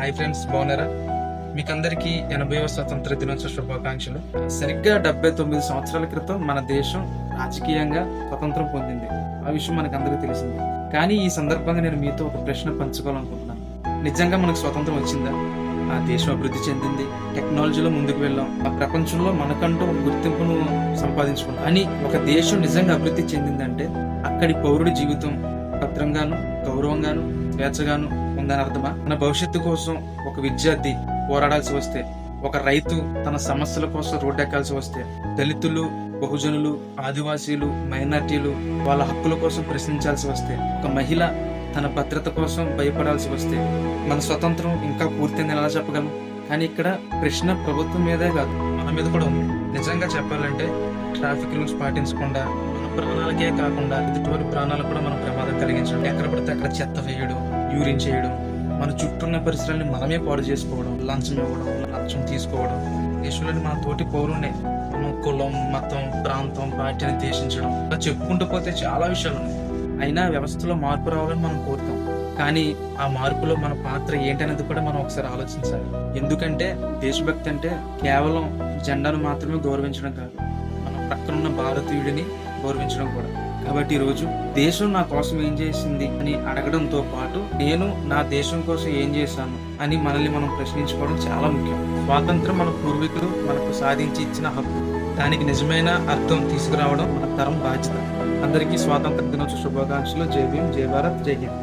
Hi friends, బాగున్నారా? మీకందరికీ 80వ స్వతంత్ర దినోత్సవ శుభాకాంక్షలు. సరిగ్గా 79 సంవత్సరాల క్రితం మన దేశం రాజకీయంగా స్వతంత్రం పొందింది. ఆ విషయం మనకు అందరికీ తెలిసింది. కానీ ఈ సందర్భంగా నేను మీతో ఒక ప్రశ్న పంచుకోవాలనుకుంటున్నాను. నిజంగా మనకు స్వతంత్రం వచ్చిందా? ఆ దేశం అభివృద్ధి చెందింది, టెక్నాలజీలో ముందుకు వెళ్ళాం, ఆ ప్రపంచంలో మనకంటూ ఒక గుర్తింపును సంపాదించుకున్నాం. అని ఒక దేశం నిజంగా అభివృద్ధి చెందిందంటే అక్కడి పౌరుడి జీవితం భద్రంగాను, గౌరవంగాను, స్వేచ్ఛగాను ఉందని అర్థమా? మన భవిష్యత్తు కోసం ఒక విద్యార్థి పోరాడాల్సి వస్తే, ఒక రైతు తన సమస్యల కోసం రోడ్డెక్కాల్సి వస్తే, దళితులు, బహుజనులు, ఆదివాసీలు, మైనార్టీలు వాళ్ళ హక్కుల కోసం ప్రశ్నించాల్సి వస్తే, ఒక మహిళ తన భద్రత కోసం భయపడాల్సి వస్తే, మన స్వతంత్రం ఇంకా పూర్తిందని ఎలా చెప్పగలం? కానీ ఇక్కడ ప్రశ్న ప్రభుత్వం మీదే కాదు, మన మీద కూడా ఉంది. నిజంగా చెప్పాలంటే ట్రాఫిక్ రూల్స్ పాటించకుండా మన ప్రాణాలకే కాకుండా ఎదుటివారి ప్రాణాలకు కూడా మనం ప్రమాదం కలిగించడం, ఎక్కడ పడితే అక్కడ చెత్త వేయడం, యూరిన్ చేయడం, మన చుట్టూ ఉన్న పరిసరాన్ని మనమే పాడు చేసుకోవడం, లంచం ఇవ్వడం, లంచం తీసుకోవడం, దేశంలోని మన తోటి పౌరునే మనం కులం, మతం, ప్రాంతం, పార్టీ అని దేశించడం, అలా చెప్పుకుంటూ పోతే చాలా విషయాలు ఉన్నాయి. అయినా వ్యవస్థలో మార్పు రావాలని మనం కోరుతాం. కానీ ఆ మార్పులో మన పాత్ర ఏంటనేది కూడా మనం ఒకసారి ఆలోచించాలి. ఎందుకంటే దేశభక్తి అంటే కేవలం జెండాను మాత్రమే గౌరవించడం కాదు, మన పక్కనున్న భారతీయుడిని గౌరవించడం కూడా. కాబట్టి ఈరోజు దేశం నా కోసం ఏం చేసింది అని అడగడంతో పాటు నేను నా దేశం కోసం ఏం చేశాను అని మనల్ని మనం ప్రశ్నించుకోవడం చాలా ముఖ్యం. స్వాతంత్రం మన పూర్వీకులు మనకు సాధించి ఇచ్చిన హక్కు. దానికి నిజమైన అర్థం తీసుకురావడం మన తరం బాధ్యత. అందరికీ స్వాతంత్ర దినోత్సవ శుభాకాంక్షలు. జై భీమ్, జై భారత్, జై హింద్.